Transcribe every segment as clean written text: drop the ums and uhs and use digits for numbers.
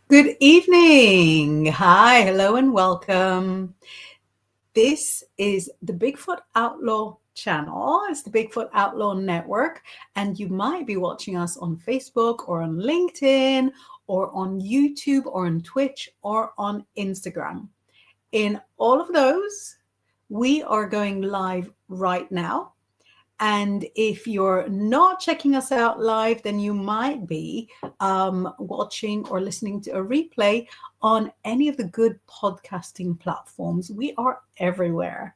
Good evening. Hi, hello, and welcome. This is the Bigfoot Outlaw channel. It's the Bigfoot Outlaw Network, and you might be watching us on Facebook or on LinkedIn or on YouTube or on Twitch or on Instagram. In all of those, we are going live right now. And if you're not checking us out live, then you might be watching or listening to a replay on any of the good podcasting platforms. We are everywhere.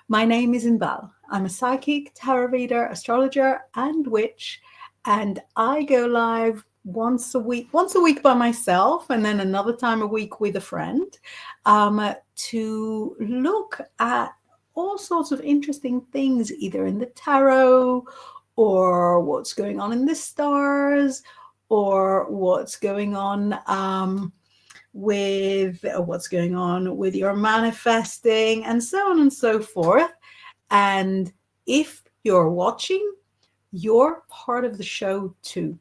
My name is Inbaal. I'm a psychic, tarot reader, astrologer, and witch. And I go live once a week by myself, and then another time a week with a friend to look at all sorts of interesting things, either in the tarot or what's going on in the stars or what's going on with your manifesting and so on and so forth. And if you're watching, you're part of the show too.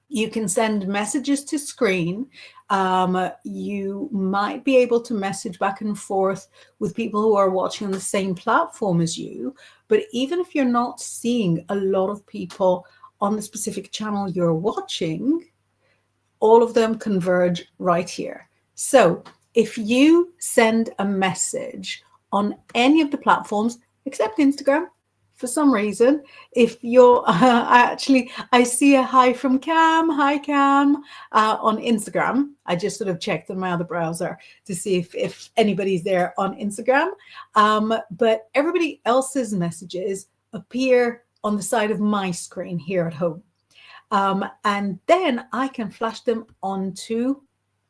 You can send messages to screen. You might be able to message back and forth with people who are watching on the same platform as you. But even if you're not seeing a lot of people on the specific channel you're watching, all of them converge right here. So if you send a message on any of the platforms, except Instagram, for some reason, if you're I see a hi from Cam. Hi, Cam, on Instagram. I just sort of checked on my other browser to see if anybody's there on Instagram. But everybody else's messages appear on the side of my screen here at home. And then I can flash them onto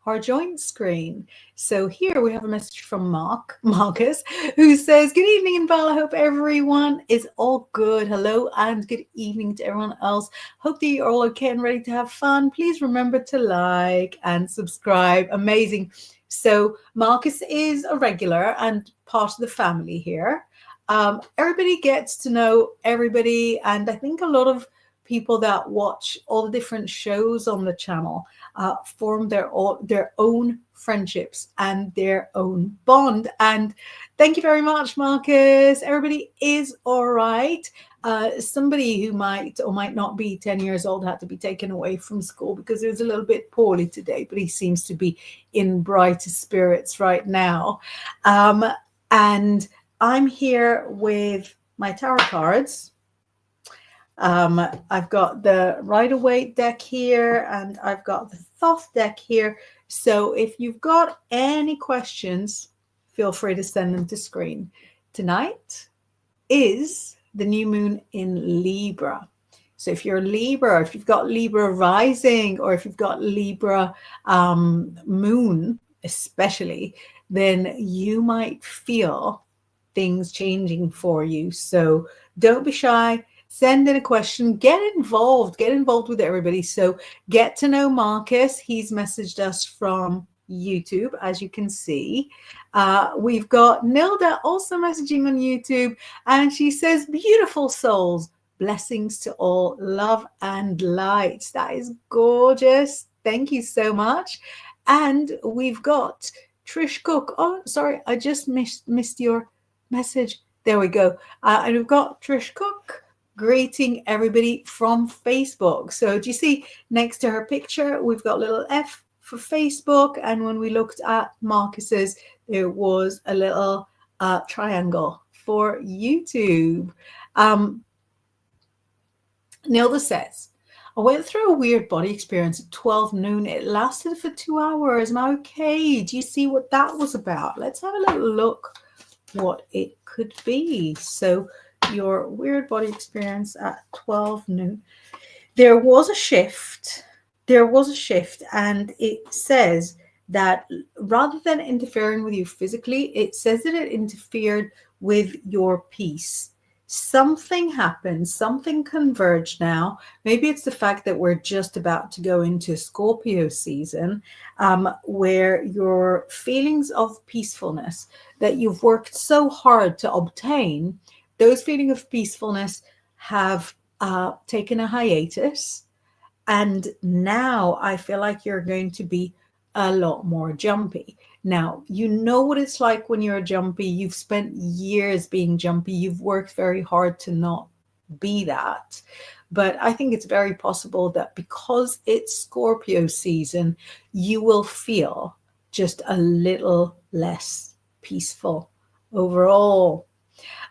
our joint screen. So here we have a message from Marcus, who says, "Good evening, Inbaal. I hope everyone is all good. Hello and good evening to everyone else. Hope that you're all okay and ready to have fun. Please remember to like and subscribe." Amazing. So Marcus is a regular and part of the family here. Everybody gets to know everybody, and I think a lot of people that watch all the different shows on the channel form their own friendships and their own bond. And thank you very much, Marcus. Everybody is all right. Somebody who might or might not be 10 years old had to be taken away from school because he was a little bit poorly today, but he seems to be in brighter spirits right now. And I'm here with my tarot cards. I've got the Rider-Waite deck here, and I've got the Thoth deck here. So if you've got any questions, feel free to send them to screen. Tonight is the new moon in Libra. So if you're Libra, if you've got Libra rising, or if you've got Libra moon especially, then you might feel things changing for you. So don't be shy. Send in a question, get involved with everybody. So get to know Marcus. He's messaged us from YouTube, as you can see. We've got Nilda also messaging on YouTube, and she says, "Beautiful souls, blessings to all, love and light." That is gorgeous. Thank you so much. And we've got Trish Cook. Oh, sorry, I just missed your message. There we go. And we've got Trish Cook greeting everybody from Facebook. So do you see next to her picture, we've got a little F for Facebook. And when we looked at Marcus's, there was a little triangle for YouTube. Nilda says, "I went through a weird body experience at 12 noon. It lasted for 2 hours. Am I okay? Do you see what that was about?" Let's have a little look what it could be. So your weird body experience at 12 noon. There was a shift, and it says that rather than interfering with you physically, it says that it interfered with your peace. Something happened, something converged now. Maybe it's the fact that we're just about to go into Scorpio season, where your feelings of peacefulness that you've worked so hard to obtain, those feelings of peacefulness have taken a hiatus. And now I feel like you're going to be a lot more jumpy. Now, you know what it's like when you're jumpy. You've spent years being jumpy. You've worked very hard to not be that. But I think it's very possible that because it's Scorpio season, you will feel just a little less peaceful overall.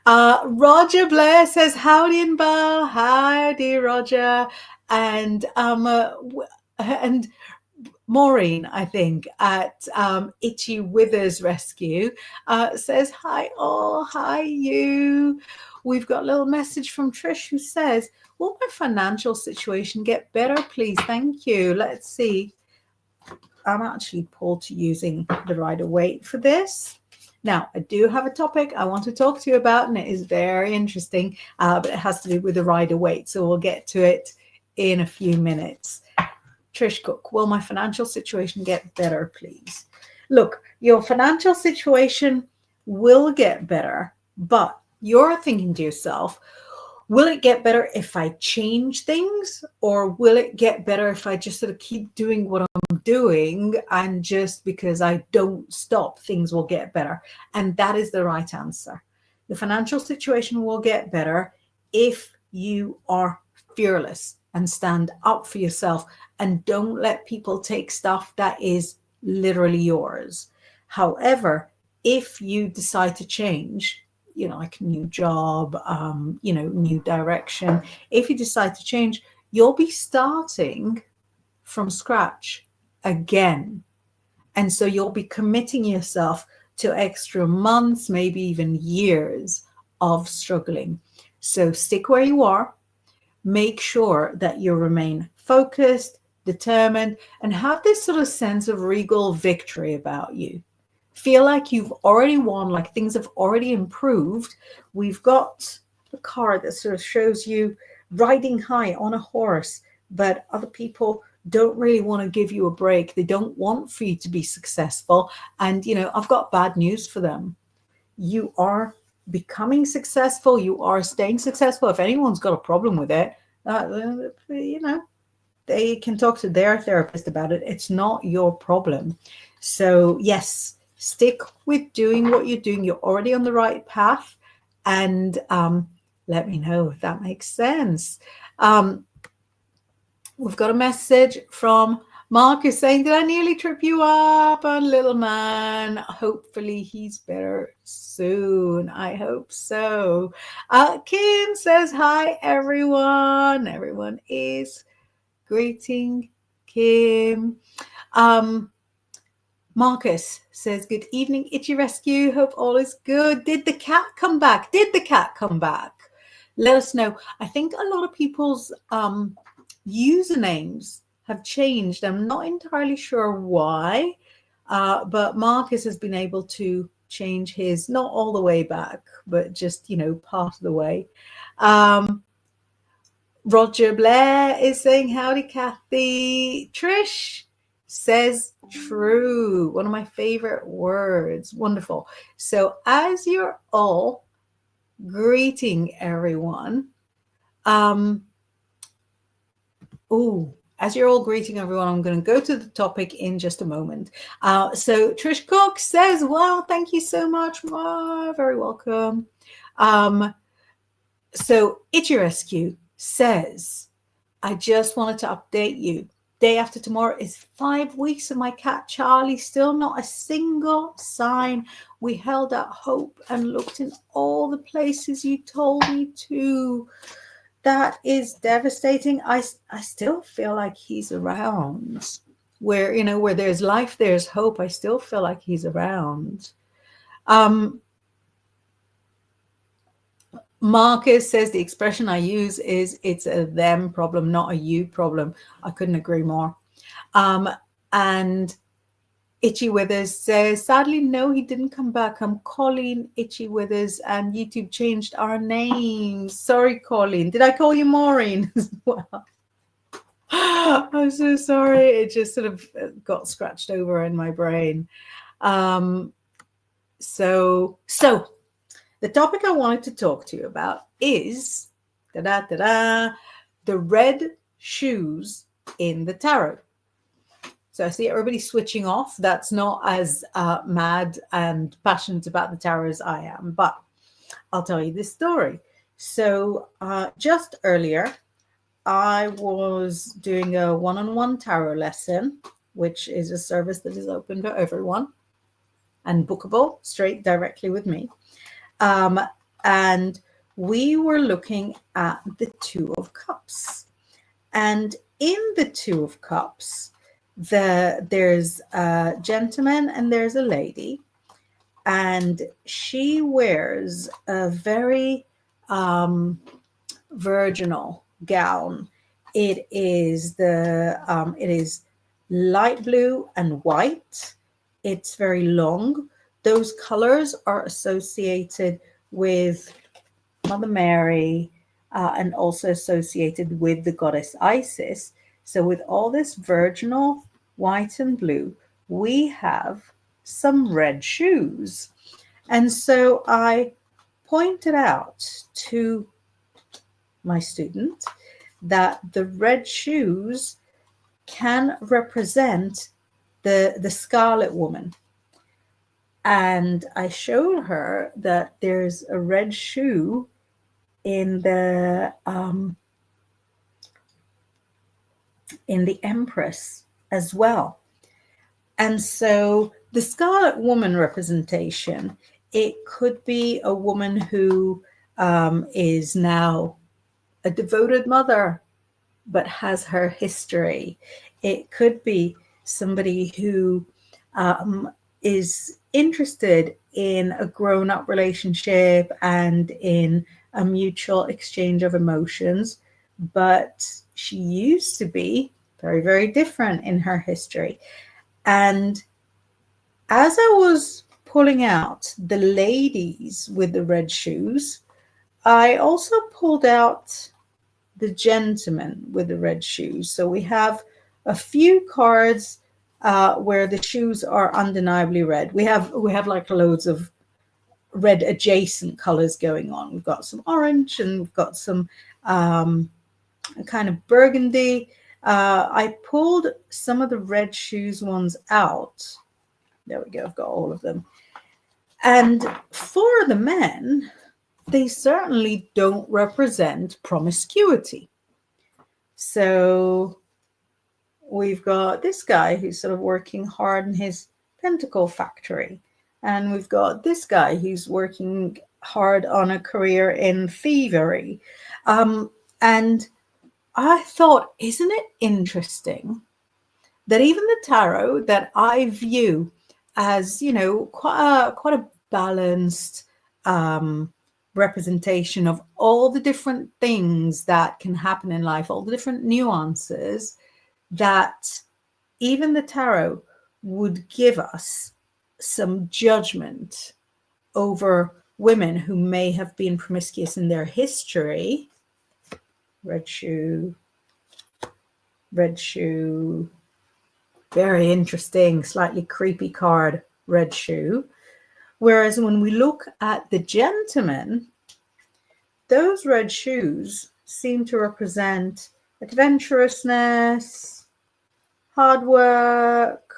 Roger Blair says, howdy, Inbal. Howdy, Roger. And and Maureen, I think, at Itchy Withers Rescue, says, hi, all. Hi, you. We've got a little message from Trish who says, will my financial situation get better, please? Thank you. Let's see. I'm actually pulled to using the Rider-Waite for this. Now, I do have a topic I want to talk to you about, and it is very interesting, but it has to do with the Rider-Waite, so we'll get to it in a few minutes. Trish Cook, will my financial situation get better, please? Look, your financial situation will get better, but you're thinking to yourself, will it get better if I change things, or will it get better if I just sort of keep doing what I'm doing, and just because I don't stop, things will get better? And that is the right answer. The financial situation will get better if you are fearless and stand up for yourself and don't let people take stuff that is literally yours. However, if you decide to change, like a new job, new direction, if you decide to change, you'll be starting from scratch again. And so you'll be committing yourself to extra months, maybe even years of struggling. So stick where you are. Make sure that you remain focused, determined, and have this sort of sense of regal victory about you. Feel like you've already won, like things have already improved. We've got a card that sort of shows you riding high on a horse, but other people don't really want to give you a break. They don't want for you to be successful. And, I've got bad news for them. You are becoming successful. You are staying successful. If anyone's got a problem with it, they can talk to their therapist about it. It's not your problem. So yes, stick with doing what you're doing. You're already on the right path. And let me know if that makes sense. We've got a message from Marcus saying, did I nearly trip you up, little man? Hopefully he's better soon. I hope so. Kim says, hi, everyone. Everyone is greeting Kim. Marcus says, good evening, Itchy Rescue. Hope all is good. Did the cat come back? Did the cat come back? Let us know. I think a lot of people's usernames have changed. I'm not entirely sure why, but Marcus has been able to change his, not all the way back, but just, part of the way. Roger Blair is saying, howdy, Kathy. Trish says true. One of my favorite words. Wonderful. So as you're all greeting everyone, as you're all greeting everyone, I'm going to go to the topic in just a moment. So Trish Cook says, wow, thank you so much. Wow, very welcome. So Itchy Rescue says, I just wanted to update you. Day after tomorrow is 5 weeks of my cat Charlie. Still not a single sign. We held out hope and looked in all the places you told me to. That is devastating. I still feel like he's around. Where there's life, there's hope. I still feel like he's around. Marcus says the expression I use is it's a them problem, not a you problem. I couldn't agree more. And Itchy Withers says, sadly, no, he didn't come back. I'm Colleen Itchy Withers, and YouTube changed our names. Sorry, Colleen. Did I call you Maureen as well? I'm so sorry. It just sort of got scratched over in my brain. So the topic I wanted to talk to you about is the red shoes in the tarot. So I see everybody switching off. That's not as mad and passionate about the tarot as I am, but I'll tell you this story. So just earlier, I was doing a one-on-one tarot lesson, which is a service that is open to everyone and bookable straight directly with me. And we were looking at the Two of Cups. And in the Two of Cups, there's a gentleman and there's a lady, and she wears a very virginal gown. It is light blue and white. It's very long. Those colors are associated with Mother Mary and also associated with the goddess Isis. So with all this virginal white and blue, we have some red shoes. And so I pointed out to my student that the red shoes can represent the Scarlet Woman. And I showed her that there's a red shoe in the Empress as well. And so the Scarlet Woman representation, it could be a woman who is now a devoted mother, but has her history. It could be somebody who is interested in a grown-up relationship and in a mutual exchange of emotions, but she used to be very, very different in her history. And as I was pulling out the ladies with the red shoes, I also pulled out the gentleman with the red shoes. So we have a few cards where the shoes are undeniably red. We have like loads of red adjacent colors going on. We've got some orange and we've got some kind of burgundy. I pulled some of the red shoes ones out. There we go. I've got all of them. And for the men, they certainly don't represent promiscuity. So we've got this guy who's sort of working hard in his pentacle factory. And we've got this guy who's working hard on a career in thievery. And I thought, isn't it interesting that even the tarot that I view as, quite a balanced representation of all the different things that can happen in life, all the different nuances, that even the tarot would give us some judgment over women who may have been promiscuous in their history. Red shoe, very interesting, slightly creepy card, red shoe. Whereas when we look at the gentleman, those red shoes seem to represent adventurousness, hard work,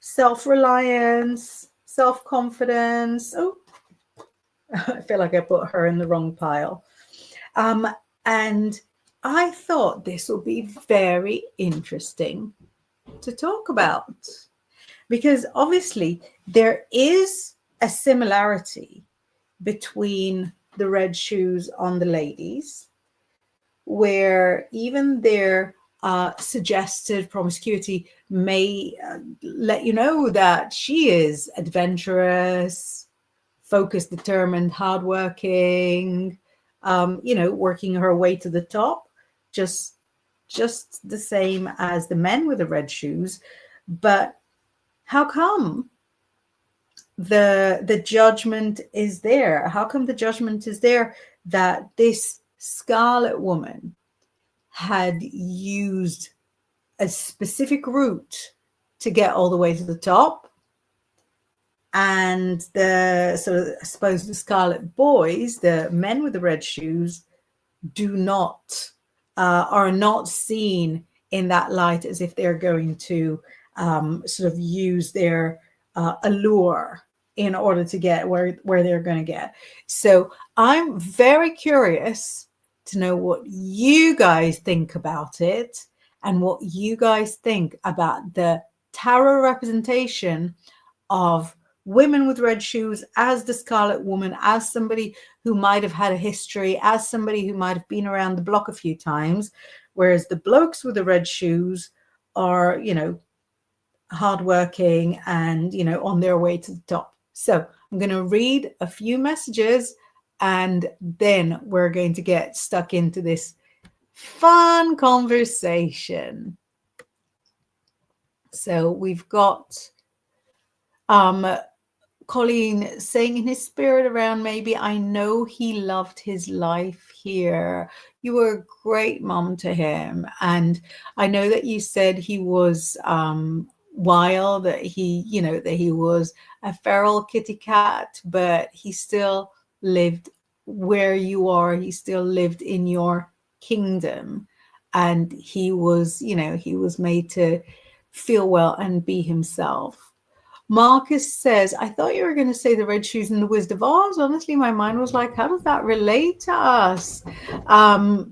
self-reliance, self-confidence. Oh, I feel like I put her in the wrong pile. And I thought this would be very interesting to talk about, because obviously there is a similarity between the red shoes on the ladies, where even their suggested promiscuity may let you know that she is adventurous, focused, determined, hardworking, working her way to the top, just the same as the men with the red shoes. But how come the judgment is there? How come the judgment is there that this Scarlet Woman had used a specific route to get all the way to the top, and I suppose the Scarlet Boys, the men with the red shoes, do not are not seen in that light as if they're going to sort of use their allure in order to get where they're going to get. So I'm very curious to know what you guys think about it and what you guys think about the tarot representation of women with red shoes as the Scarlet Woman, as somebody who might have had a history, as somebody who might have been around the block a few times, whereas the blokes with the red shoes are, hardworking and, on their way to the top. So I'm going to read a few messages and then we're going to get stuck into this fun conversation. So we've got Colleen saying in his spirit around, maybe I know he loved his life here. You were a great mom to him. And I know that you said he was wild, that he was a feral kitty cat, but he still lived where you are. He still lived in your kingdom. And he was made to feel well and be himself. Marcus says, I thought you were going to say the red shoes and the Wizard of Oz. Honestly, my mind was like, how does that relate to us? I've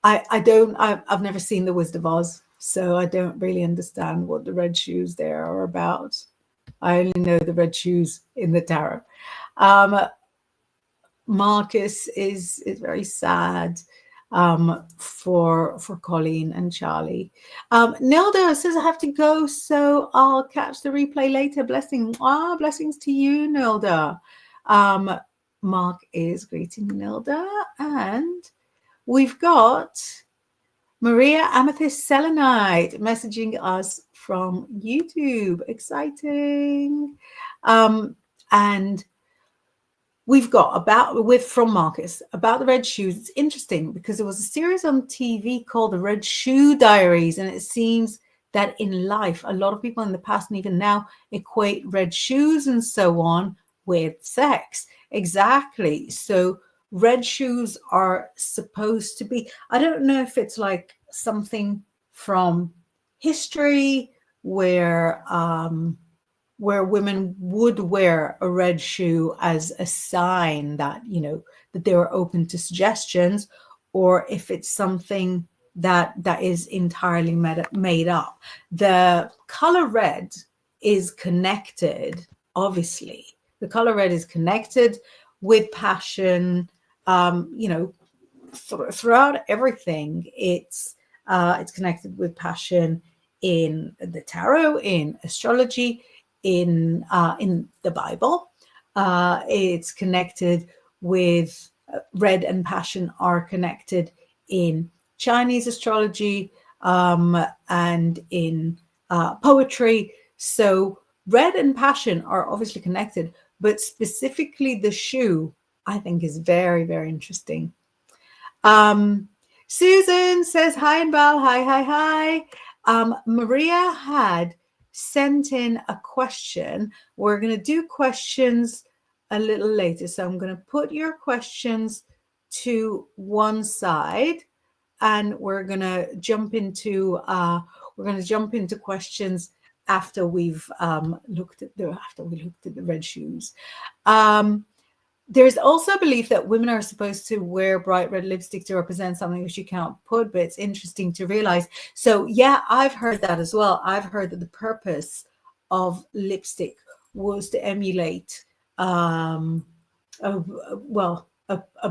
never seen the Wizard of Oz, so I don't really understand what the red shoes there are about. I only know the red shoes in the tarot. Marcus is very sad for Colleen and Charlie. Nilda says I have to go, so I'll catch the replay later. Blessings to you, Nilda. Mark is greeting Nilda, and we've got Maria Amethyst Selenite messaging us from YouTube. Exciting. And we've got from Marcus about the red shoes. It's interesting because there was a series on TV called The Red Shoe Diaries, and it seems that in life, a lot of people in the past and even now equate red shoes and so on with sex. Exactly. So red shoes are supposed to be, I don't know if it's like something from history where women would wear a red shoe as a sign that, that they were open to suggestions, or if it's something that is entirely made up. The color red is connected, obviously. The color red is connected with passion, throughout everything. It's connected with passion in the tarot, in astrology, in the Bible. It's connected with red and passion are connected in Chinese astrology and in poetry. So red and passion are obviously connected, but specifically the shoe, I think, is very, very interesting. Susan says, hi, Inbaal. Hi. Maria had sent in a question. We're going to do questions a little later. So I'm going to put your questions to one side, and we're going to jump into questions after we've looked at the red shoes. There's also a belief that women are supposed to wear bright red lipstick to represent something which you can't put, but it's interesting to realize. So yeah, I've heard that as well. I've heard that the purpose of lipstick was to emulate a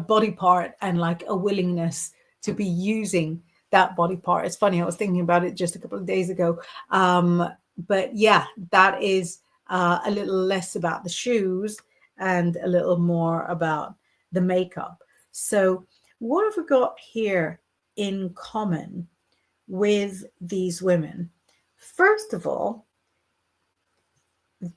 body part and like a willingness to be using that body part. It's funny, I was thinking about it just a couple of days ago. But yeah, that is a little less about the shoes and a little more about the makeup. So what have we got here in common with these women? First of all,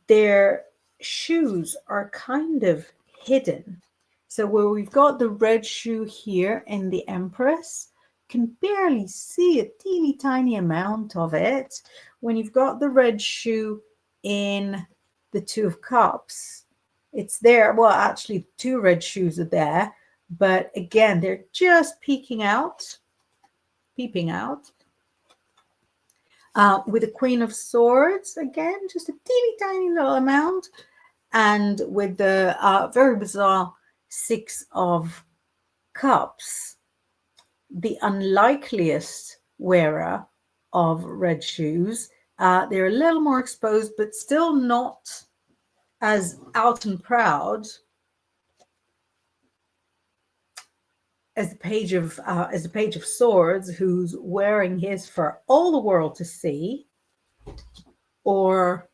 their shoes are kind of hidden. So where we've got the red shoe here in the Empress, can barely see a teeny tiny amount of it. When you've got the red shoe in the Two of Cups, it's there. Well, actually, two red shoes are there, but again, they're just peeking out. peeping out. With the Queen of Swords, again, just a teeny tiny little amount. And with the very bizarre Six of Cups, the unlikeliest wearer of red shoes. They're a little more exposed, but still not as out and proud as the Page of Swords, who's wearing his for all the world to see, or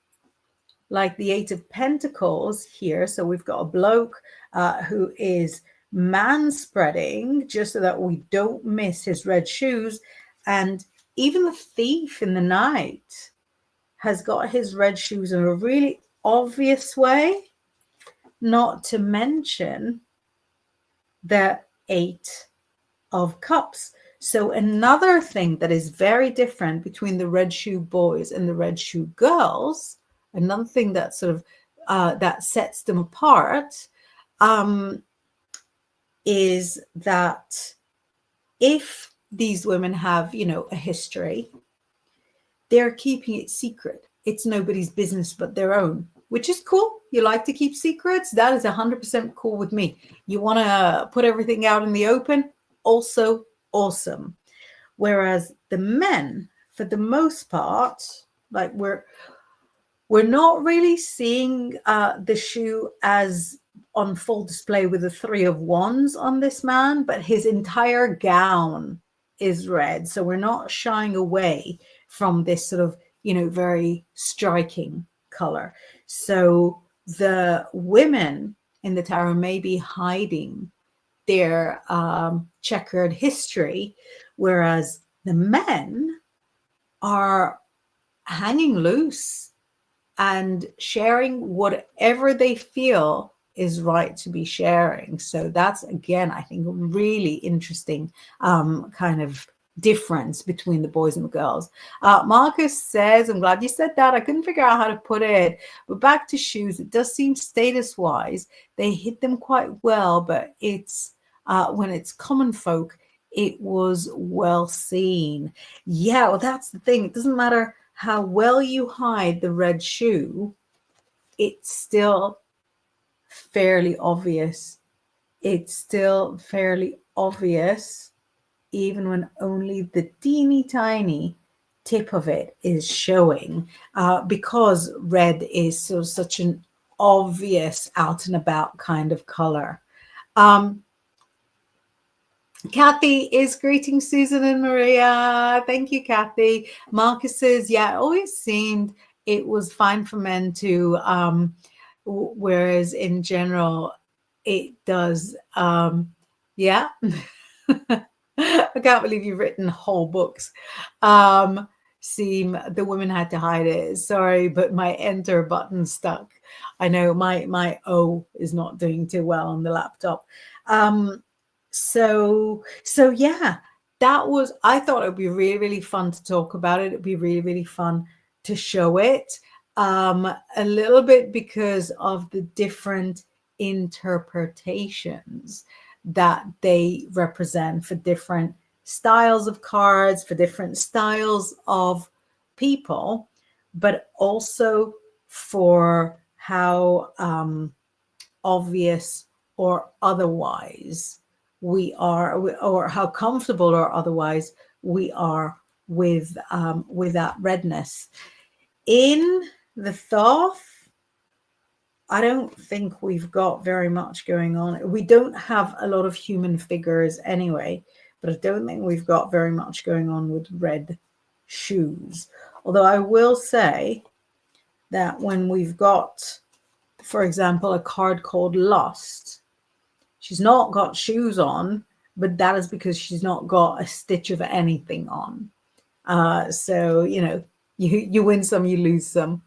like the Eight of Pentacles here. So we've got a bloke who is man-spreading just so that we don't miss his red shoes. And even the Thief in the Night has got his red shoes in a really obvious way, not to mention the Eight of Cups. So another thing that is very different between the red shoe boys and the red shoe girls, another thing that sort of that sets them apart, is that if these women have, you know, a history, they're keeping it secret. It's nobody's business but their own, which is cool. You like to keep secrets. That is 100% cool with me. You want to put everything out in the open. Also awesome. Whereas the men, for the most part, like we're not really seeing the shoe as on full display with the Three of Wands on this man, but his entire gown is red. So we're not shying away from this sort of, you know, very striking color. So the women in the tarot may be hiding their checkered history, whereas the men are hanging loose and sharing whatever they feel is right to be sharing. So that's, again, I think a really interesting kind of difference between the boys and the girls. Marcus says, I'm glad you said that. I couldn't figure out how to put it. But back to shoes, it does seem status-wise, they hit them quite well, but it's when it's common folk, it was well seen. Yeah, well, that's the thing. It doesn't matter how well you hide the red shoe, it's still fairly obvious. It's still fairly obvious, even when only the teeny tiny tip of it is showing, because red is such an obvious out and about kind of color. Kathy is greeting Susan and Maria. Thank you, Kathy. Marcus says, yeah, it always seemed it was fine for men to, whereas in general, it does. Yeah. I can't believe you've written whole books. Seem the women had to hide it. Sorry, but my enter button stuck. I know my O is not doing too well on the laptop. So yeah, that was, I thought it would be really, really fun to talk about it. It'd be really, really fun to show it. A little bit because of the different interpretations that they represent for different styles of cards, for different styles of people, but also for how obvious or otherwise we are, or how comfortable or otherwise we are with that redness. In the Thoth, I don't think we've got very much going on. We don't have a lot of human figures anyway, but I don't think we've got very much going on with red shoes. Although I will say that when we've got, for example, a card called Lust, she's not got shoes on, but that is because she's not got a stitch of anything on. So, you know, you win some, you lose some.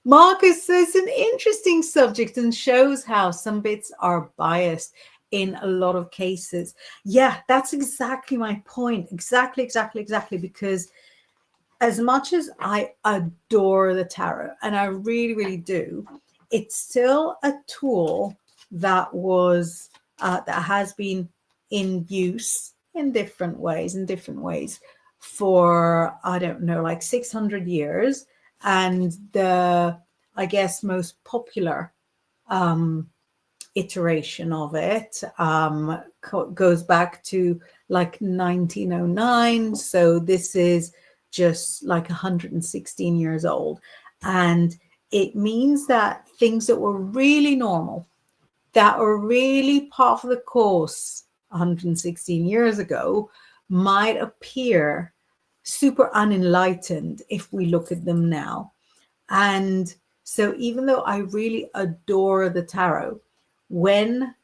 Marcus says an interesting subject and shows how some bits are biased in a lot of cases. Yeah, that's exactly my point. Exactly. Because as much as I adore the tarot, and I really, really do, it's still a tool that was that has been in use in different ways for, I don't know, like 600 years. And the, I guess, most popular iteration of it goes back to like 1909. So this is just like 116 years old. And it means that things that were really normal, that were really part of the course 116 years ago, might appear super unenlightened if we look at them now. And so even though I really adore the tarot, when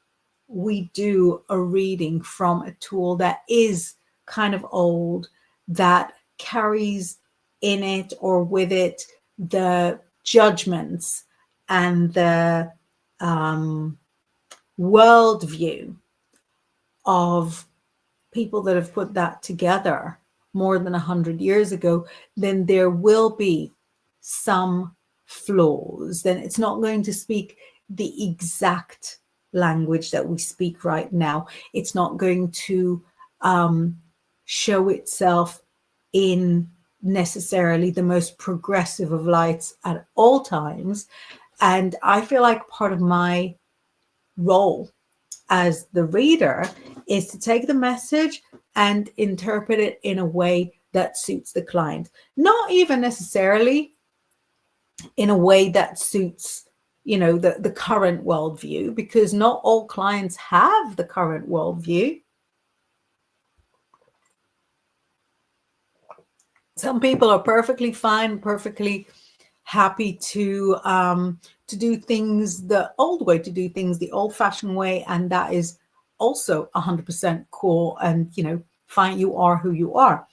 we do a reading from a tool that is kind of old, that carries in it or with it the judgments and the worldview of people that have put that together more than 100 years ago, then there will be some flaws. Then it's not going to speak the exact language that we speak right now. It's not going to show itself in necessarily the most progressive of lights at all times. And I feel like part of my role as the reader is to take the message and interpret it in a way that suits the client, not even necessarily in a way that suits, you know, the current worldview, because not all clients have the current worldview. Some people are perfectly fine, perfectly happy to do things the old way, to do things the old-fashioned way, and that is also 100% cool. And you know, fine, you are who you are.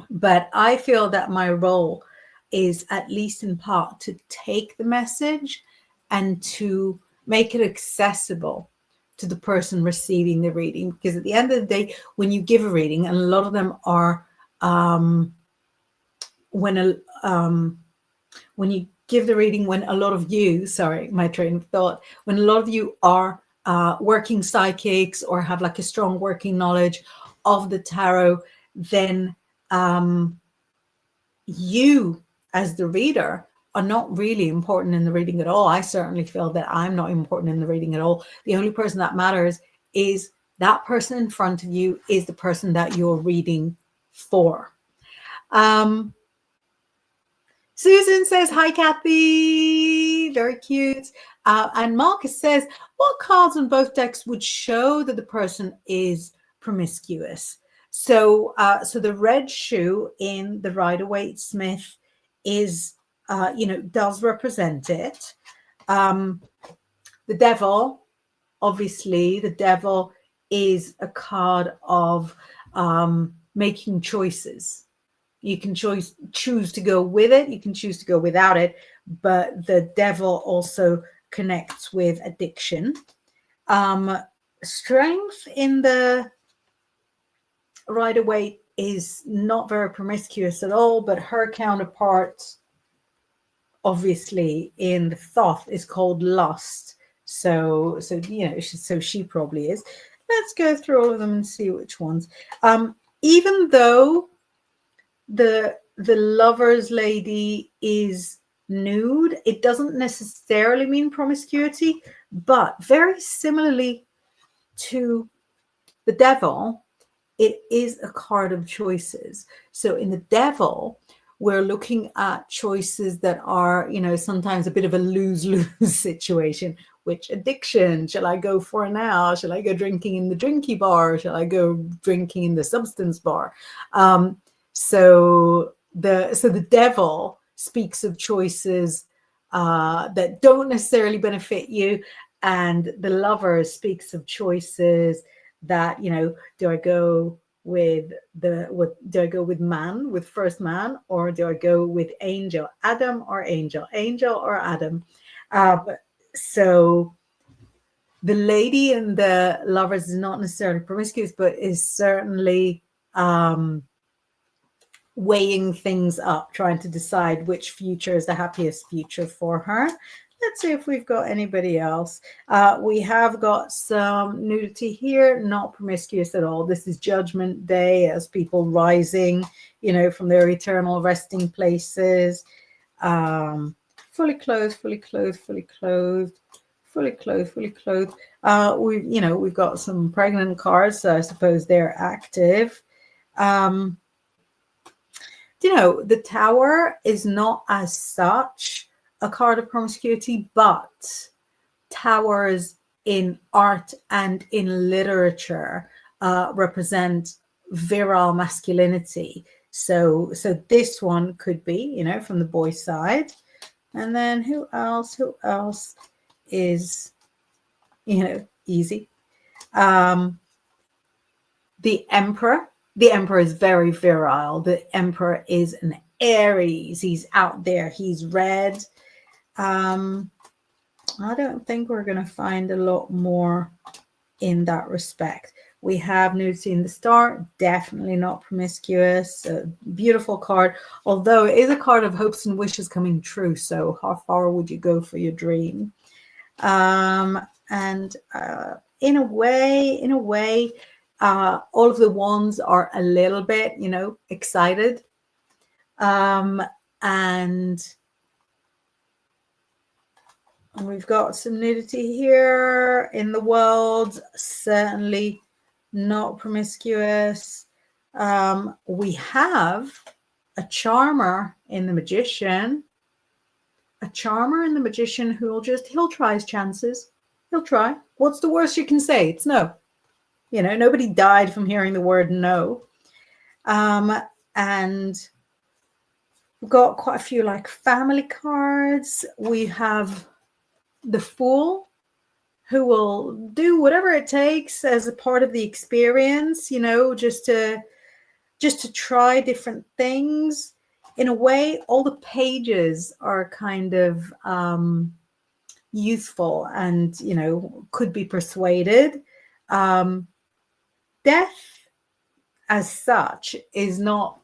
But I feel that my role is, at least in part, to take the message and to make it accessible to the person receiving the reading. Because at the end of the day, when you give a reading, and a lot of them are when you give the reading, when a lot of you, sorry, my train of thought, when a lot of you are working psychics or have like a strong working knowledge of the tarot, then you as the reader are not really important in the reading at all. I certainly feel that I'm not important in the reading at all. The only person that matters is that person in front of you, is the person that you're reading for. Susan says, hi, Kathy. Very cute. And Marcus says, what cards on both decks would show that the person is promiscuous? So the red shoe in the Rider-Waite-Smith is, does represent it. The devil, obviously, the devil is a card of making choices. You can choose to go with it. You can choose to go without it. But the devil also connects with addiction. Strength in the Rider-Waite is not very promiscuous at all, but her counterpart, obviously, in the Thoth is called lust. So you know, so she probably is. Let's go through all of them and see which ones. Even though the lover's lady is nude, it doesn't necessarily mean promiscuity, but very similarly to the devil, it is a card of choices. So in the devil, we're looking at choices that are, you know, sometimes a bit of a lose-lose situation. Which addiction shall I go for now? Shall I go drinking in the drinky bar? Shall I go drinking in the substance bar? So the devil speaks of choices that don't necessarily benefit you, and the lover speaks of choices that, you know, do I go with man, with first man, or do I go with angel, Adam or angel or Adam? So the lady and the lovers is not necessarily promiscuous, but is certainly weighing things up, trying to decide which future is the happiest future for her. Let's see if we've got anybody else. We have got some nudity here, not promiscuous at all. This is Judgment Day, as people rising, from their eternal resting places. Fully clothed, fully clothed, fully clothed, fully clothed, fully clothed. We've got some pregnant cards, so I suppose they're active. The Tower is not as such a card of promiscuity, but towers in art and in literature represent virile masculinity. So this one could be, from the boy side. And then who else is, easy? The Emperor. The Emperor is very virile. The Emperor is an Aries. He's out there. He's red. I don't think we're going to find a lot more in that respect. We have nudity in the Star, definitely not promiscuous. A beautiful card, although it is a card of hopes and wishes coming true. So how far would you go for your dream? And in a way, all of the wands are a little bit, excited. And we've got some nudity here in the world, certainly not promiscuous. We have a charmer in the Magician. A charmer in the Magician who he'll try his chances. He'll try. What's the worst you can say? It's no. Nobody died from hearing the word no. And we've got quite a few like family cards. We have the Fool, who will do whatever it takes as a part of the experience, just to try different things. In a way, all the pages are kind of youthful and, could be persuaded. Death as such is not,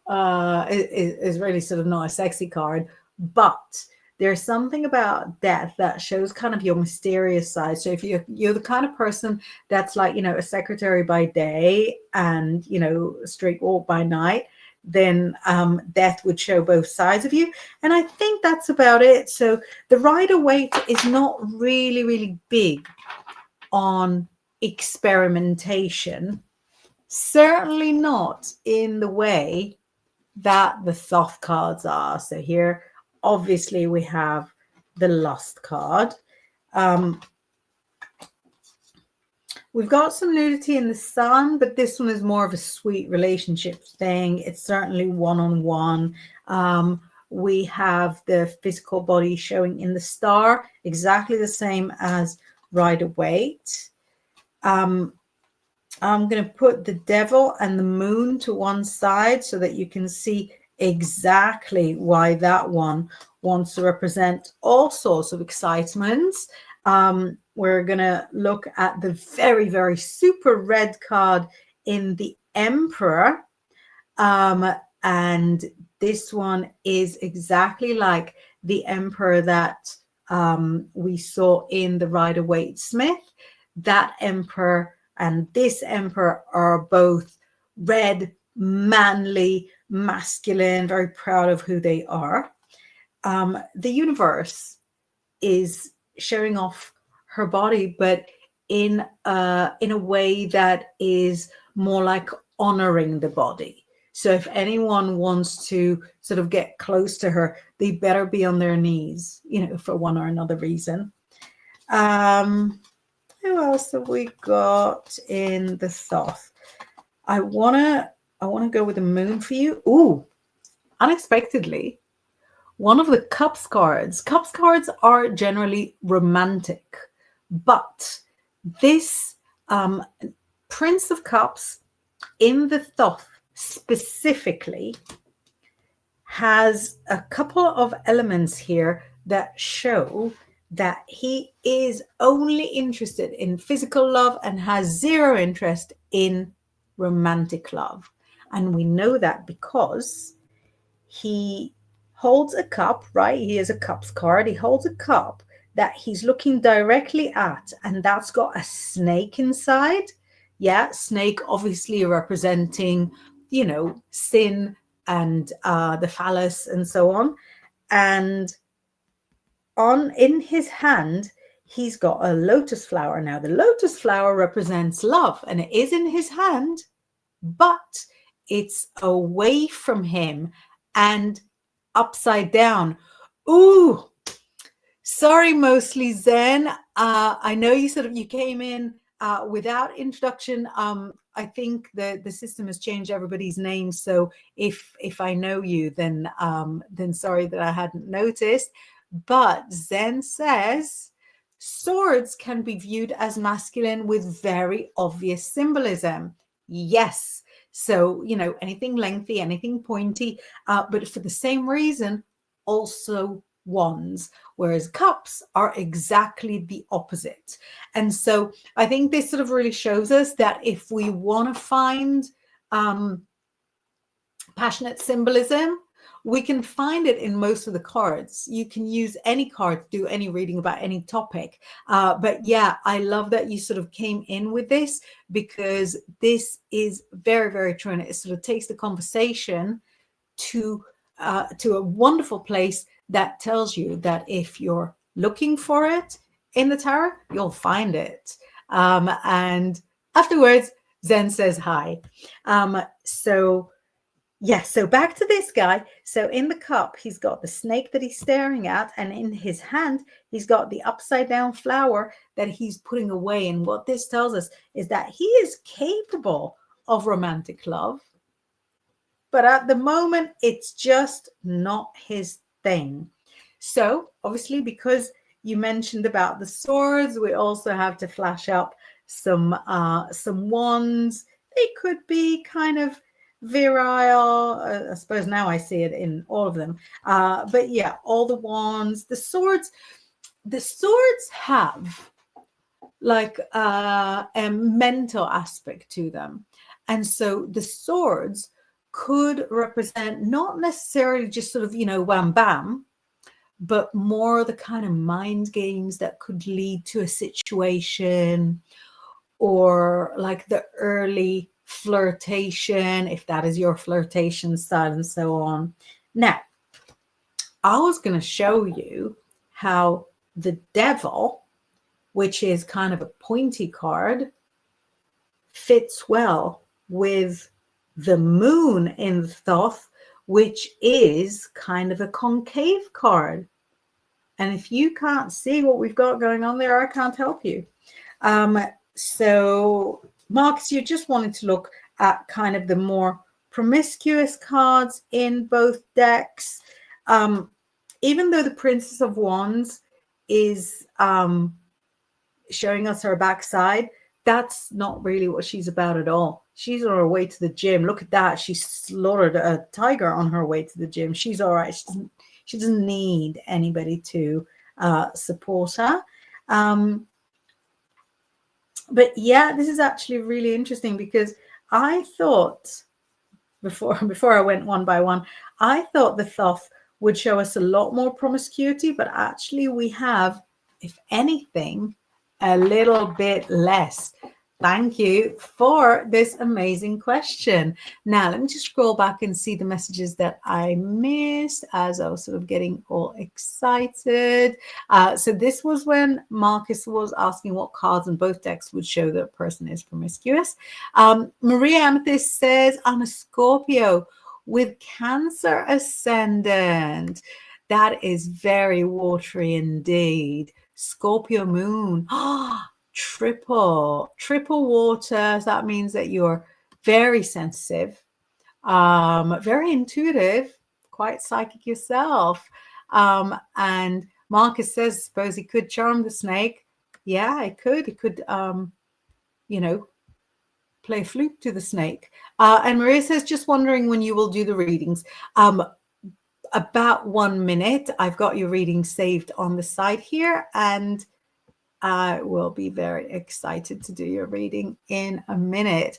is really sort of not a sexy card, but there's something about death that shows kind of your mysterious side. So if you're the kind of person that's like, a secretary by day and, a straight walk by night, then death would show both sides of you. And I think that's about it. So the Rider-Waite is not really, really big on experimentation. Certainly not in the way that the Thoth cards are. So here, obviously, we have the Lust card. We've got some nudity in the Sun, but this one is more of a sweet relationship thing. It's certainly one-on-one. We have the physical body showing in the Star, exactly the same as Rider-Waite. I'm going to put the Devil and the Moon to one side so that you can see exactly why that one wants to represent all sorts of excitements. We're going to look at the very, very super red card in the Emperor. And this one is exactly like the Emperor that we saw in the Rider-Waite Smith. That Emperor and this Emperor are both red, manly, masculine, very proud of who they are. The Universe is showing off her body, but in a way that is more like honoring the body. So if anyone wants to sort of get close to her, they better be on their knees, for one or another reason. Who else have we got in the Thoth? I wanna go with the Moon for you. Ooh, unexpectedly, one of the Cups cards. Cups cards are generally romantic, but this Prince of Cups in the Thoth specifically has a couple of elements here that show that he is only interested in physical love and has zero interest in romantic love. And we know that because he holds a cup, right? He is a cups card. He holds a cup that he's looking directly at, and that's got a snake inside. Yeah, snake obviously representing, sin and the phallus and so on. And in his hand, he's got a lotus flower. Now, the lotus flower represents love, and it is in his hand, but it's away from him and upside down. Ooh, sorry, mostly Zen. I know you came in without introduction. I think the system has changed everybody's names. So if I know you, then sorry that I hadn't noticed. But Zen says swords can be viewed as masculine with very obvious symbolism. Yes. So, anything lengthy, anything pointy, but for the same reason, also wands, whereas cups are exactly the opposite. And so I think this sort of really shows us that if we want to find passionate symbolism, we can find it in most of the cards. You can use any card to do any reading about any topic. But yeah, I love that you sort of came in with this, because this is very, very true. And it sort of takes the conversation to a wonderful place that tells you that if you're looking for it in the tarot, you'll find it. And afterwards, Zen says hi. So back to this guy. So in the cup, he's got the snake that he's staring at, and in his hand, he's got the upside down flower that he's putting away. And what this tells us is that he is capable of romantic love, but at the moment, it's just not his thing. So obviously, because you mentioned about the swords, we also have to flash up some wands. They could be kind of virile. I suppose now I see it in all of them. But yeah, all the wands, the swords have like a mental aspect to them. And so the swords could represent not necessarily just sort of, wham bam, but more the kind of mind games that could lead to a situation, or like the early flirtation, if that is your flirtation style, and so on. Now, I was going to show you how the devil, which is kind of a pointy card, fits well with the moon in Thoth, which is kind of a concave card. And if you can't see what we've got going on there, I can't help you. So Marcus, you just wanted to look at kind of the more promiscuous cards in both decks. Even though the Princess of Wands is showing us her backside, that's not really what she's about at all. She's on her way to the gym. Look at that. She slaughtered a tiger on her way to the gym. She's all right. She doesn't need anybody to support her. But yeah, this is actually really interesting, because I thought before I went one by one, I thought the Thoth would show us a lot more promiscuity, but actually we have, if anything, a little bit less. Thank you for this amazing question. Now, let me just scroll back and see the messages that I missed as I was sort of getting all excited. So this was when Marcus was asking what cards in both decks would show that a person is promiscuous. Maria Amethyst says, I'm a Scorpio with Cancer ascendant. That is very watery indeed. Scorpio moon. Triple water. So that means that you're very sensitive, very intuitive, quite psychic yourself. And Marcus says, suppose he could charm the snake. Yeah, it could. He could, play flute to the snake. And Maria says, just wondering when you will do the readings. About 1 minute. I've got your reading saved on the side here, and I will be very excited to do your reading in a minute.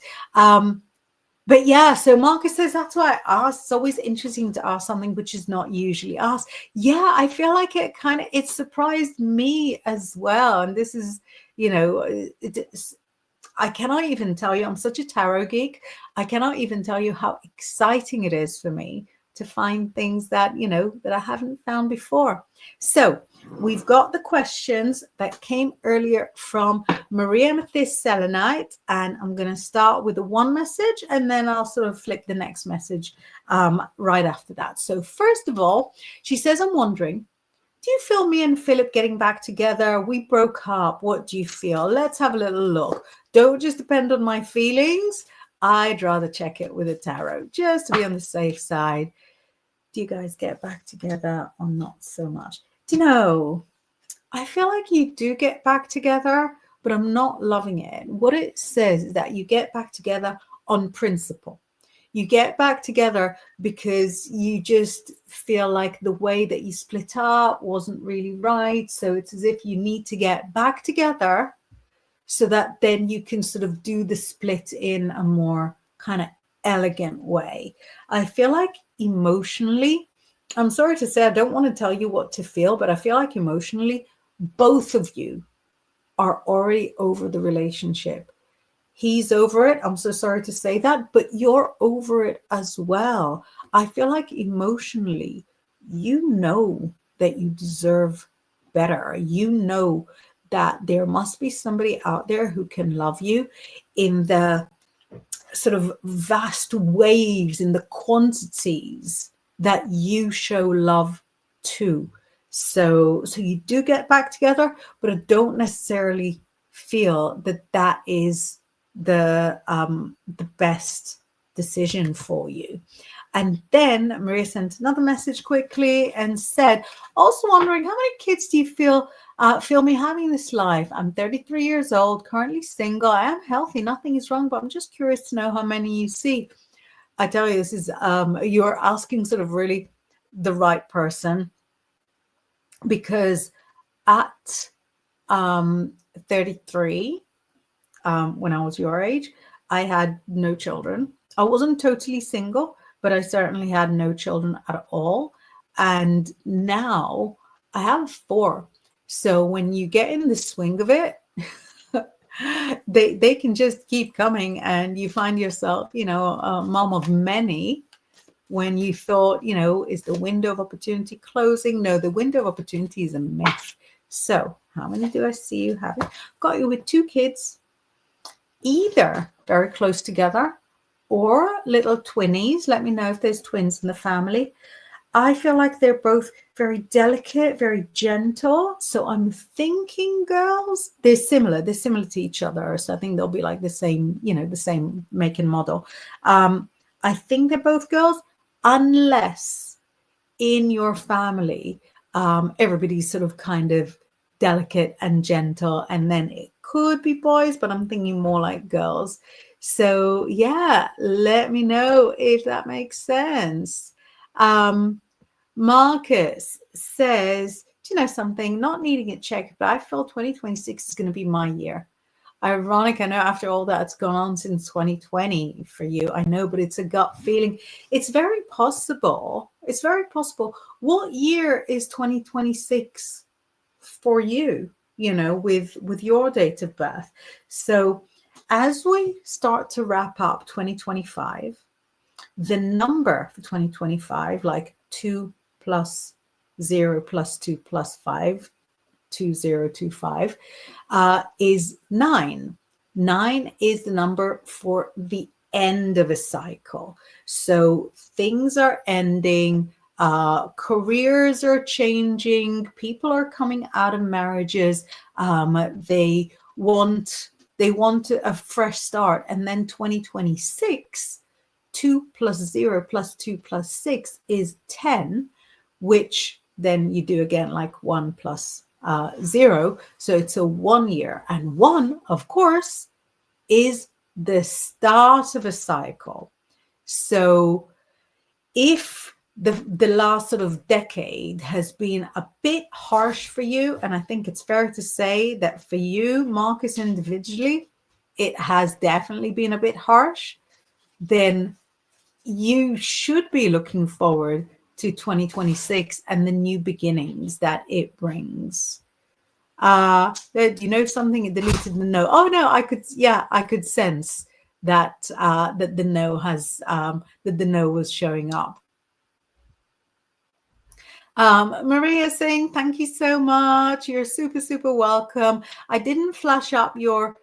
But yeah, so Marcus says that's why I asked. It's always interesting to ask something which is not usually asked. Yeah, I feel like it surprised me as well. And this is, I cannot even tell you, I'm such a tarot geek. I cannot even tell you how exciting it is for me to find things that, that I haven't found before. So we've got the questions that came earlier from Maria Amethyst Selenite, and I'm going to start with the one message and then I'll sort of flip the next message right after that. So first of all, she says, I'm wondering, do you feel me and Philip getting back together? We broke up. What do you feel? Let's have a little look. Don't just depend on my feelings. I'd rather check it with a tarot just to be on the safe side. Do you guys get back together or not so much? Do you know, I feel like you do get back together, but I'm not loving it. What it says is that you get back together on principle. You get back together because you just feel like the way that you split up wasn't really right. So it's as if you need to get back together so that then you can sort of do the split in a more kind of elegant way. I feel like emotionally, I'm sorry to say, I don't want to tell you what to feel, but I feel like emotionally, both of you are already over the relationship. He's over it. I'm so sorry to say that, but you're over it as well. I feel like emotionally, you know that you deserve better. You know that there must be somebody out there who can love you in the sort of vast waves, in the quantities that you show love to. So you do get back together, but I don't necessarily feel that that is the best decision for you. And then Maria sent another message quickly and said, also wondering, how many kids do you feel me having this life? I'm 33 years old, currently single. I am healthy, nothing is wrong, but I'm just curious to know how many you see. I tell you, this is you're asking sort of really the right person, because at 33, when I was your age, I had no children. I wasn't totally single, but I certainly had no children at all. And now I have 4. So when you get in the swing of it, they can just keep coming, and you find yourself, a mom of many. When you thought, is the window of opportunity closing? No, the window of opportunity is a myth. So how many do I see you having? Got you with 2 kids, either very close together or little twinnies. Let me know if there's twins in the family. I feel like they're both very delicate, very gentle. So I'm thinking, girls, they're similar to each other. So I think they'll be like the same, the same make and model. I think they're both girls, unless in your family, everybody's sort of kind of delicate and gentle, and then it could be boys, but I'm thinking more like girls. So yeah, let me know if that makes sense. Marcus says, do you know something? Not needing it checked, but I feel 2026 is going to be my year. Ironic, I know, after all that's gone on since 2020 for you. I know, but it's a gut feeling. It's very possible. It's very possible. What year is 2026 for you, with your date of birth? So as we start to wrap up 2025, the number for 2025, like 2 plus 0 plus 2 plus 5, 2025, is 9. 9 is the number for the end of a cycle. So things are ending, careers are changing, people are coming out of marriages, they want a fresh start. And then 2026, 2 plus 0 plus 2 plus 6 is 10, which then you do again like 1 plus 0. So it's a 1 year. And 1, of course, is the start of a cycle. So if the last sort of decade has been a bit harsh for you, and I think it's fair to say that for you, Marcus, individually, it has definitely been a bit harsh, then you should be looking forward to 2026 and the new beginnings that it brings. You know something? It deleted the no. Oh no, I could sense that that the no has that the no was showing up. Maria saying, thank you so much. You're super, super welcome. I didn't flash up your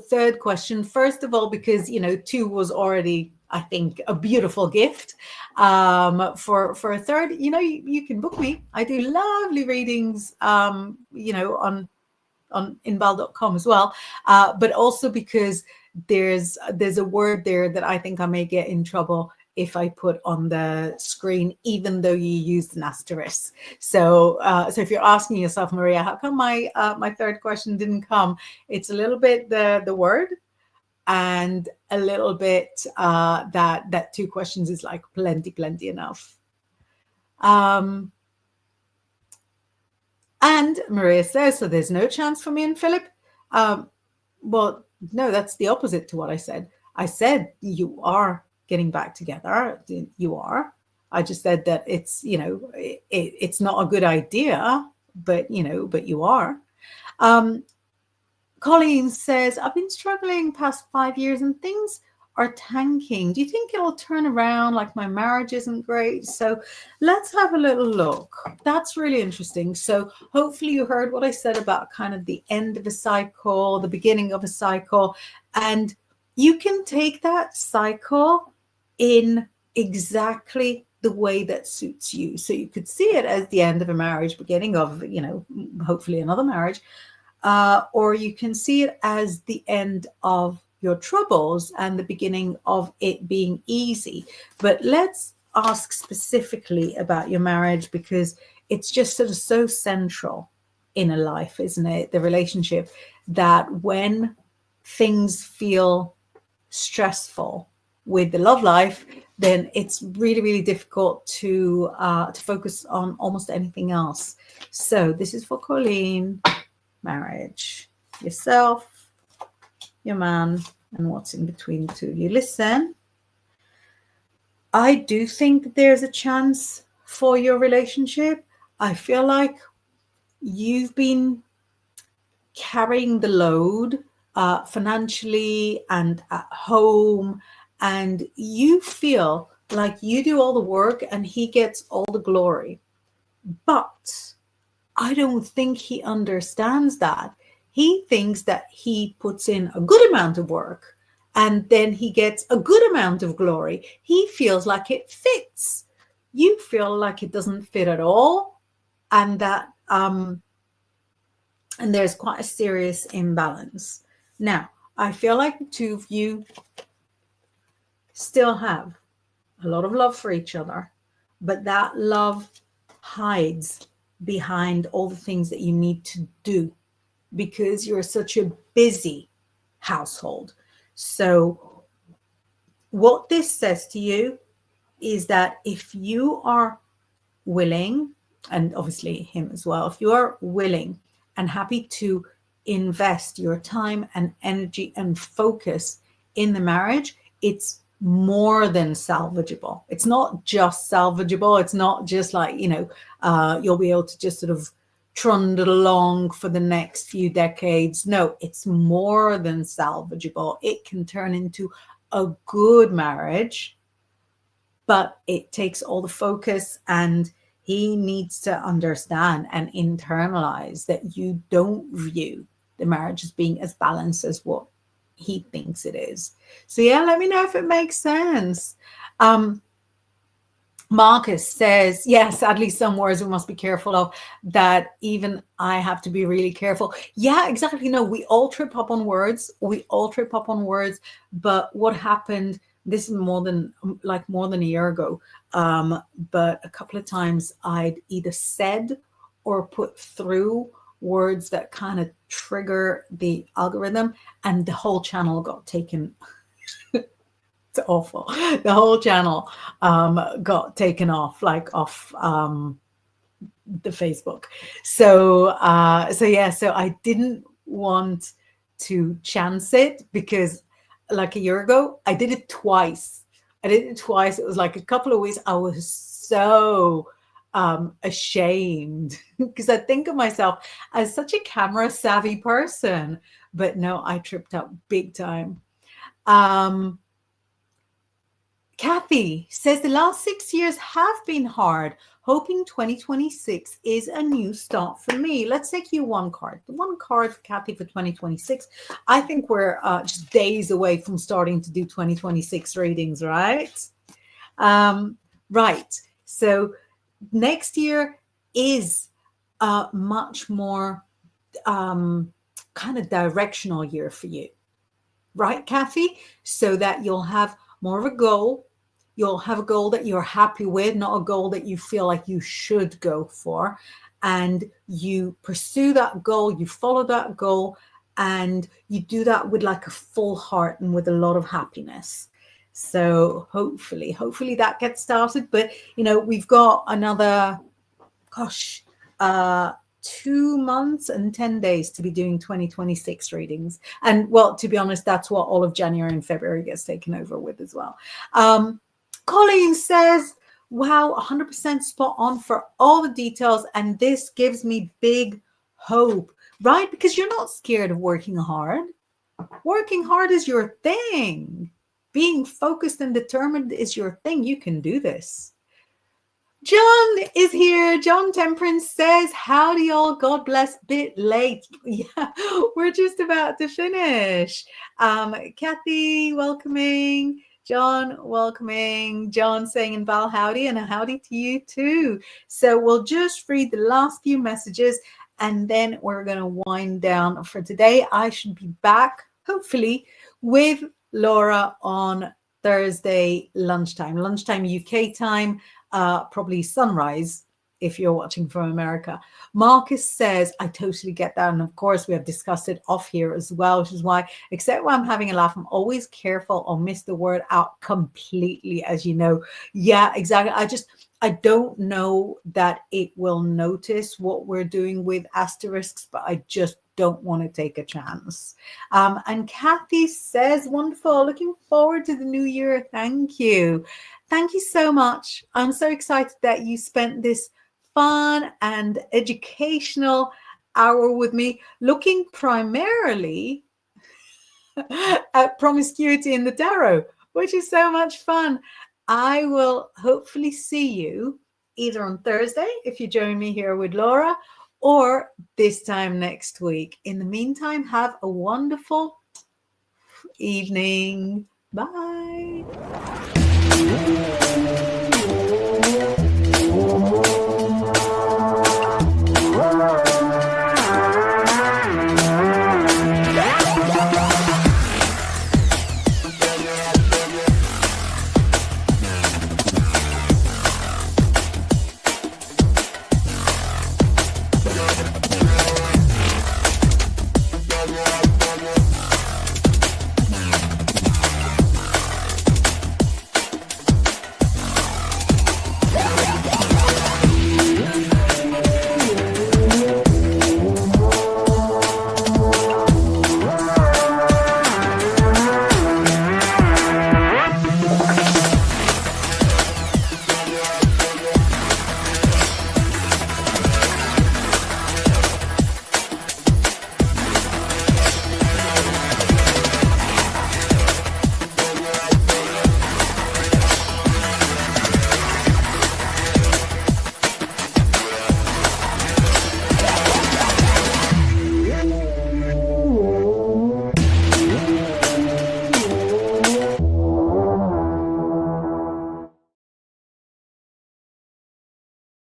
third question, first of all, because, you know, 2 was already, I think, a beautiful gift. For a third, you know, you can book me. I do lovely readings, you know, on inbaal.com as well, but also because there's a word there that I think I may get in trouble if I put on the screen, even though you used an asterisk. So if you're asking yourself, Maria, how come my my third question didn't come? It's a little bit the word, and a little bit that 2 questions is like plenty enough. And Maria says, so there's no chance for me and Philip? Well, no, that's the opposite to what I said. I said you are getting back together. You are. I just said that it's, you know, it's not a good idea, but, you know, but you are. Colleen says, I've been struggling past 5 years and things are tanking. Do you think it'll turn around? Like my marriage isn't great. So let's have a little look. That's really interesting. So hopefully you heard what I said about kind of the end of a cycle, the beginning of a cycle, and you can take that cycle in exactly the way that suits you. So you could see it as the end of a marriage, beginning of, you know, hopefully another marriage, or you can see it as the end of your troubles and the beginning of it being easy. But let's ask specifically about your marriage, because it's just sort of so central in a life, isn't it? The relationship, that when things feel stressful with the love life, then it's really difficult to focus on almost anything else. So this is for Colleen. Marriage, yourself, your man, and what's in between the two of you. Listen, I do think that there's a chance for your relationship. I feel like you've been carrying the load financially and at home, and you feel like you do all the work and he gets all the glory. But I don't think he understands that. He thinks that he puts in a good amount of work and then he gets a good amount of glory. He feels like it fits. You feel like it doesn't fit at all, and that and there's quite a serious imbalance. Now, I feel like the 2 of you still have a lot of love for each other, but that love hides behind all the things that you need to do because you're such a busy household. So what this says to you is that if you are willing, and obviously him as well, if you are willing and happy to invest your time and energy and focus in the marriage, it's more than salvageable. It's not just salvageable. It's not just like, you know, you'll be able to just sort of trundle along for the next few decades. No, it's more than salvageable. It can turn into a good marriage, but it takes all the focus, and he needs to understand and internalize that you don't view the marriage as being as balanced as what he thinks it is. So yeah, let me know if it makes sense. Marcus says, yes, at least some words we must be careful of, that even I have to be really careful. Yeah, exactly. No, we all trip up on words. But what happened, this is more than a year ago, but a couple of times I'd either said or put through words that kind of trigger the algorithm, and the whole channel got taken. It's awful. The whole channel got taken off, the Facebook. So yeah, so I didn't want to chance it because like a year ago. I did it twice. It was like a couple of weeks. I was so ashamed because I think of myself as such a camera savvy person, but no, I tripped up big time. Kathy says the last 6 years have been hard. Hoping 2026 is a new start for me. Let's take you one card. The one card for Kathy for 2026. I think we're just days away from starting to do 2026 readings, right? Right. So next year is a much more kind of directional year for you, right, Kathy? So that you'll have more of a goal. You'll have a goal that you're happy with, not a goal that you feel like you should go for. And you pursue that goal, you follow that goal, and you do that with like a full heart and with a lot of happiness. So hopefully that gets started. But, we've got another, 2 months and 10 days to be doing 2026 readings. And well, to be honest, that's what all of January and February gets taken over with as well. Colleen says, wow, 100% spot on for all the details. And this gives me big hope, right? Because you're not scared of working hard. Working hard is your thing. Being focused and determined is your thing. You can do this. John is here. John Temperance says, howdy y'all, God bless, bit late. Yeah, we're just about to finish. Kathy welcoming, John welcoming, John saying Inbaal howdy, and a howdy to you too. So we'll just read the last few messages and then we're going to wind down for today. I should be back, hopefully, with Laura on Thursday lunchtime UK time. Probably sunrise if you're watching from America. Marcus says, I totally get that. And of course, we have discussed it off here as well, which is why, except when I'm having a laugh, I'm always careful or miss the word out completely, as you know. Yeah, exactly. I don't know that it will notice what we're doing with asterisks, but I just don't want to take a chance. And Kathy says, wonderful. Looking forward to the new year. Thank you. Thank you so much. I'm so excited that you spent this fun and educational hour with me, looking primarily at promiscuity in the tarot, which is so much fun. I will hopefully see you either on Thursday, if you join me here with Laura, or this time next week. In the meantime, have a wonderful evening. Bye.